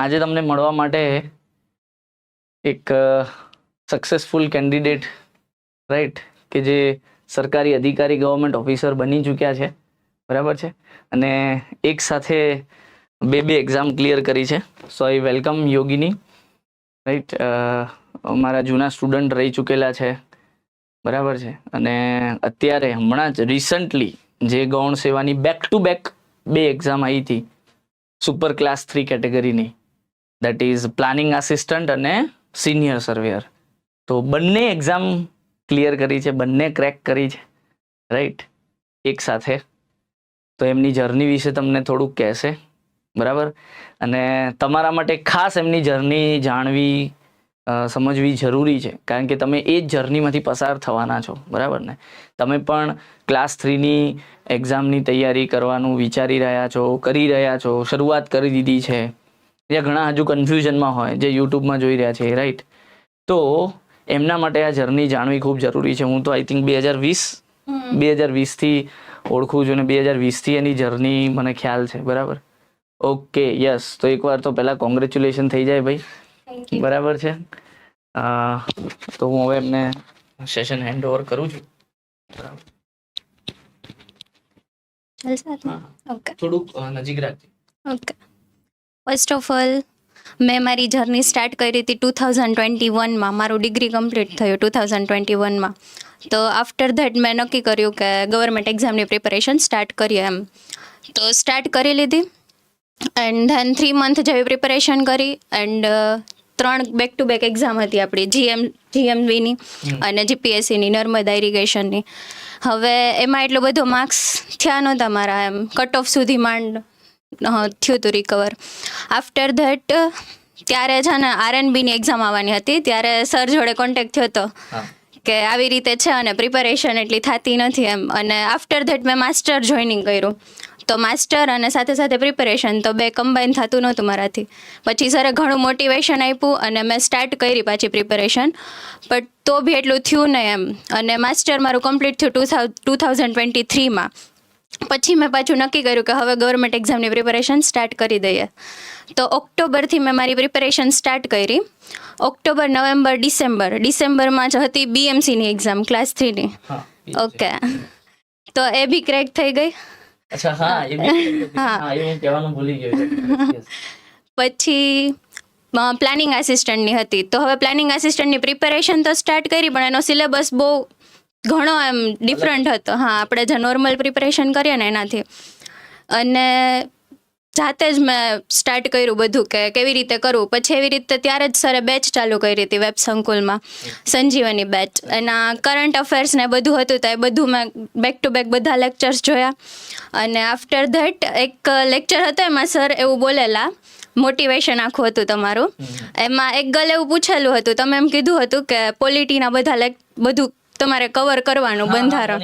આજે તમને મળવા માટે એક સક્સેસફુલ કેન્ડિડેટ રાઈટ કે જે સરકારી અધિકારી ગવર્મેન્ટ ઓફિસર બની ચૂક્યા છે, બરાબર છે, અને એક સાથે બે એક્ઝામ ક્લિયર કરી છે. સો આઈ વેલકમ યોગિની, રાઈટ. અમારા જૂના સ્ટુડન્ટ રહી ચૂકેલા છે, બરાબર છે, અને અત્યારે હમણાં જ રિસન્ટલી જે ગૌણ સેવાની બેક ટુ બેક બે એક્ઝામ આવી હતી સુપર ક્લાસ 3 કેટેગરીની, દેટ ઇઝ પ્લાનિંગ આસિસ્ટન્ટ અને સિનિયર સર્વેયર. તો બંને એક્ઝામ ક્લિયર કરી છે, બંને ક્રેક કરી છે, રાઈટ, એક સાથે. તો એમની જર્ની વિશે તમને થોડુંક કહેશે, બરાબર. અને તમારા માટે ખાસ એમની જર્ની જાણવી સમજવી જરૂરી છે, કારણ કે તમે એ જ જર્નીમાંથી પસાર થવાના છો, બરાબર ને. તમે પણ ક્લાસ 3ની એક્ઝામની તૈયારી કરવાનું વિચારી રહ્યા છો, કરી રહ્યા છો, શરૂઆત કરી દીધી છે, ત્યાં ઘણા હજુ કન્ફ્યુઝનમાં હોય જે યુટ્યુબમાં જોઈ રહ્યા છે, રાઈટ. તો એમના માટે આ જર્ની જાણવી ખૂબ જરૂરી છે. હું તો આઈ થિંક 2020થી ઓળખું છું અને 2020થી એની જર્ની મને ખ્યાલ છે, બરાબર. Okay, yes. તો એકવાર તો પહેલા કોંગ્રેચ્યુલેશન થઈ જાય ભાઈ, બરાબર છે. તો હું હવે એમને સેશન હેન્ડ ઓવર કરું છું, બરાબર. થોડુંક નજીક રાખજો. ઓકે. ફર્સ્ટ ઓફ ઓલ, મેં મારી જર્ની સ્ટાર્ટ કરી હતી 2021માં. મારું ડિગ્રી કમ્પ્લીટ થયું 2021માં. તો આફ્ટર ધેટ મેં નક્કી કર્યું કે ગવર્મેન્ટ એક્ઝામની પ્રિપેરેશન સ્ટાર્ટ કરીએ એમ. તો સ્ટાર્ટ કરી લીધી એન્ડ ધેન 3 મંથ જેવી પ્રિપેરેશન કરી and 3 back to back exam હતી આપણી જીએમવીની અને જીપીએસસીની, નર્મદા ઇરિગેશનની. હવે એમાં એટલો બધો માર્ક્સ થયા નહોતા મારા, એમ કટ ઓફ સુધી માંડ થયું હતું રિકવર. આફ્ટર ધેટ ત્યારે છે ને આરએનબીની એક્ઝામ આવવાની હતી, ત્યારે સર જોડે કોન્ટેક્ટ થયો હતો કે આવી રીતે છે અને પ્રિપેરેશન એટલી થતી નથી એમ. અને આફ્ટર ધેટ મેં માસ્ટર જોઈનિંગ કર્યું. તો માસ્ટર અને સાથે સાથે પ્રિપેરેશન તો બે કમ્બાઈન થતું નહોતું મારાથી. પછી સરે ઘણું મોટિવેશન આપ્યું અને મેં સ્ટાર્ટ કરી પાછી પ્રિપેરેશન, બટ તો બી એટલું થયું નહીં એમ. અને માસ્ટર મારું કમ્પ્લીટ થયું 2023માં. પછી મેં પાછું નક્કી કર્યું કે હવે ગવર્મેન્ટ એક્ઝામની પ્રિપેરેશન સ્ટાર્ટ કરી દઈએ. તો ઓક્ટોબરથી મેં મારી પ્રિપેરેશન સ્ટાર્ટ કરી. ઓક્ટોબર, નવેમ્બર, ડિસેમ્બરમાં જ હતી બીએમસીની એક્ઝામ ક્લાસ 3ની. ઓકે, તો એ બી ક્રેક થઈ ગઈ. અચ્છા, હા, એ હું કહેવાનું ભૂલી ગયો. પછી પ્લાનિંગ આસિસ્ટન્ટની હતી. તો હવે પ્લાનિંગ આસિસ્ટન્ટની પ્રિપેરેશન તો સ્ટાર્ટ કરી, પણ એનો સિલેબસ બહુ ઘણો એમ ડિફરન્ટ હતો. હા, આપણે જે નોર્મલ પ્રિપેરેશન કરીએ ને એનાથી. અને જાતે જ મેં સ્ટાર્ટ કર્યું બધું કે કેવી રીતે કરવું. પછી એવી રીતે ત્યારે જ સરે બેચ ચાલુ કરી હતી વેબ સંકુલમાં, સંજીવની બેચ. એના કરંટ અફેર્સ ને બધું હતું, તો એ બધું મેં બેક ટુ બેક બધા લેક્ચર્સ જોયા. અને આફ્ટર ધેટ એક લેક્ચર હતો, એમાં સર એવું બોલેલા, મોટિવેશન આખું હતું તમારું. એમાં એક ગલ એવું પૂછેલું હતું, તમે એમ કીધું હતું કે પોલિટીના બધા બધું તમારે કવર કરવાનું, બંધારણ.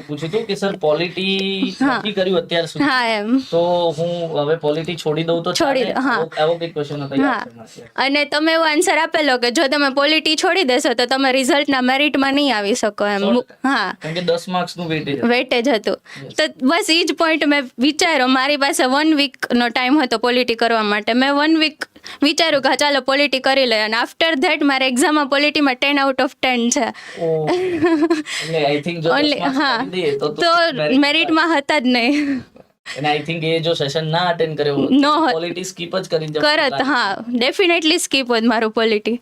પૂછ્યું હતું કે સર પોલિટી નથી કર્યું અત્યાર સુધી, હા એમ, તો હું હવે પોલિટી છોડી દઉં તો છોડી દો. હા, આવો કઈ ક્વેશ્ચન હતો. અને તમે એવો આન્સર આપેલો કે જો તમે પોલિટી છોડી દેશો તો તમે રિઝલ્ટના મેરિટમાં નહીં આવી શકો એમ. હા, કારણ કે 10 માર્ક્સનું વેટેજ હતું. તો બસ એ જ પોઈન્ટ મેં વિચાર્યો. મારી પાસે 1 વીકનો ટાઈમ હતો પોલિટી કરવા માટે. મેં 1 વીક વિચાર્યું કે ચાલો પોલિટી કરી લે. અને આફ્ટર ધેટ મારે એક્ઝામમાં પોલિટીમાં 10 આઉટ ઓફ 10 છે. તો મેરિટમાં હતા જ નહીં. અને આઈ થિંક એ જો સેશન ના અટેન્ડ કર્યો નો પોલિટી સ્કીપ જ કરી કરત. હા, ડેફિનેટલી સ્કીપ હોત મારું પોલિટી.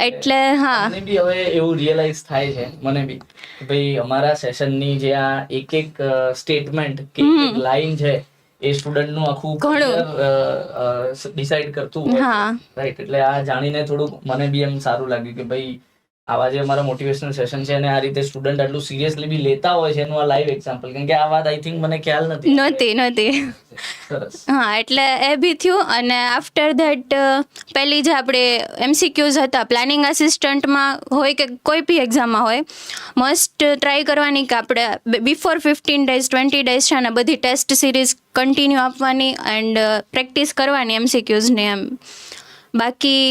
એટલે હા, મને બી હવે એવું રિયલાઇઝ થાય છે, મને બી, કે ભાઈ અમારા સેશનની જે આ એક સ્ટેટમેન્ટ કે એક લાઈન છે, એ સ્ટુડન્ટનું આખું ડિસાઈડ કરતું હોય, રાઈટ. એટલે આ જાણીને થોડુંક મને બી એમ સારું લાગ્યું કે ભાઈ આવા જે અમારા મોટિવેશનલ સેશન છે અને આ રીતે સ્ટુડન્ટ આટલું સિરિયસલી બી લેતા હોય છે, એનું આ લાઈવ એક્ઝામ્પલ. કારણ કે આ વાત આઈ થિંક મને ખ્યાલ નહોતી. હા, એટલે એ બી થયું. અને આફ્ટર ધેટ પહેલી જે આપણે એમસીક્યુઝ હતા પ્લાનિંગ આસિસ્ટન્ટમાં હોય કે કોઈ બી એક્ઝામમાં હોય, મસ્ટ ટ્રાય કરવાની કે આપણે બિફોર 15 days 20 days છે ને બધી ટેસ્ટ સિરીઝ કન્ટિન્યુ આપવાની એન્ડ પ્રેક્ટિસ કરવાની એમસીક્યુઝની એમ. બાકી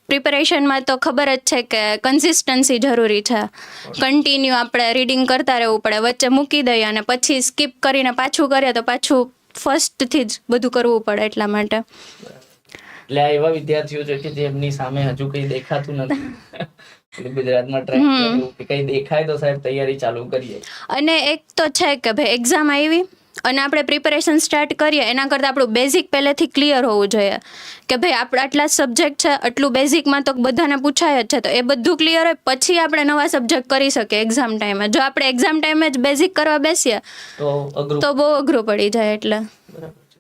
પ્રિપેરેશનમાં તો ખબર જ છે કે કન્સિસ્ટન્સી જરૂરી છે. કન્ટિન્યુ આપણે રીડિંગ કરતા રહેવું પડે, વચ્ચે મૂકી દઈએ અને પછી સ્કીપ કરીને પાછું કરીએ તો પાછું ફર્સ્ટથી જ બધું કરવું પડે એટલા માટે. એટલે આ એવા વિદ્યાર્થીઓ છે કે જેમની સામે હજુ કઈ દેખાતું નથી. એટલે ગુજરાતમાં ટ્રેન્ડ એવું કે કઈ દેખાય તો સાહેબ તૈયારી ચાલુ કરીએ. અને એક તો છે કે ભાઈ એક્ઝામ આવી અને આપણે પ્રિપેરેશન સ્ટાર્ટ કરીએ એના કરતાં આપણું બેઝિક પહેલેથી ક્લિયર હોવું જોઈએ કે ભાઈ આપણે આટલા સબ્જેક્ટ છે, આટલું બેઝિકમાં તો બધાને પૂછાય જ છે, તો એ બધું ક્લિયર હોય પછી આપણે નવા સબ્જેક્ટ કરી શકીએ એક્ઝામ ટાઈમે. જો આપણે એક્ઝામ ટાઈમે જ બેઝિક કરવા બેસીએ તો બહુ અઘરું પડી જાય. એટલે બરાબર છે.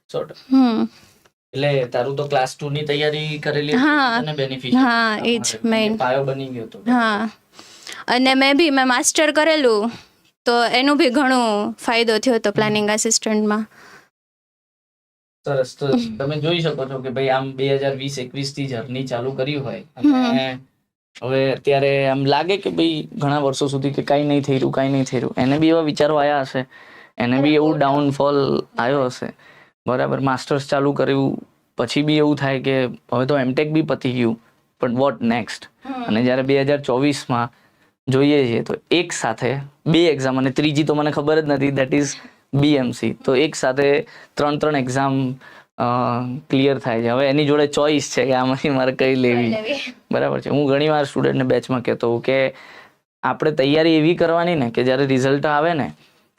એટલે તારું તો ક્લાસ 2 ની તૈયારી કરેલી અને બેનિફિશિયલ. હા એ જ મેઇન. પાયો બની ગયો તો. હા, અને મેં માસ્ટર કરેલું તો એનું બી ઘણું ફાયદો થયો હતો પ્લાનિંગ આસિસ્ટન્ટમાં. સરસ. તો તમે જોઈ શકો છો કે ભાઈ આમ 2020-21 થી જર્ની ચાલુ કરી હોય અને હવે અત્યારે આમ લાગે કે ભાઈ ઘણા વર્ષો સુધી કે કાંઈ નહીં થઈ રહ્યું. એને બી એવા વિચારો આવ્યા હશે, એને બી એવું ડાઉનફોલ આવ્યો હશે. બરાબર. માસ્ટર્સ ચાલુ કર્યું પછી બી એવું થાય કે હવે તો એમટેક બી પતી ગયું, પણ વોટ નેક્સ્ટ. અને જ્યારે 2024માં જોઈએ છીએ તો એક સાથે 2 એક્ઝામ અને ત્રીજી તો મને ખબર જ નથી, દેટ ઇઝ BMC. તો એક સાથે 3 એક્ઝામ ક્લિયર થાય છે. હવે એની જોડે ચોઈસ છે કે આમાંથી મારે કઈ લેવી. બરાબર છે. હું ઘણી વાર સ્ટુડન્ટને બેચમાં કહેતો હોઉં કે આપણે તૈયારી એવી કરવાની ને કે જ્યારે રિઝલ્ટ આવે ને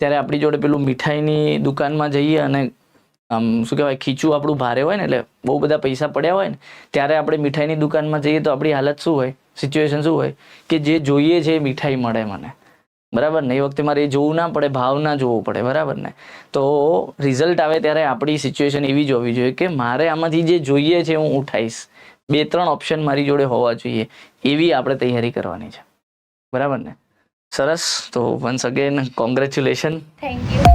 ત્યારે આપણી જોડે પેલું મીઠાઈની દુકાનમાં જઈએ અને આમ શું કહેવાય ખીચું આપણું ભારે હોય ને, એટલે બહુ બધા પૈસા પડ્યા હોય ને ત્યારે આપણે મીઠાઈની દુકાનમાં જઈએ તો આપણી હાલત શું હોય, સિચ્યુએશન શું હોય કે જે જોઈએ છે એ મીઠાઈ મળે મને. બરાબર ને. એ વખતે મારે એ જોવું ના પડે, ભાવ ના જોવો પડે. બરાબર ને. તો રિઝલ્ટ આવે ત્યારે આપણી સિચ્યુએશન એવી જ હોવી જોઈએ કે મારે આમાંથી જે જોઈએ છે હું ઉઠાઈશ. 2-3 ઓપ્શન મારી જોડે હોવા જોઈએ. એવી આપણે તૈયારી કરવાની છે. બરાબર ને. સરસ. તો once again congratulation. Thank you.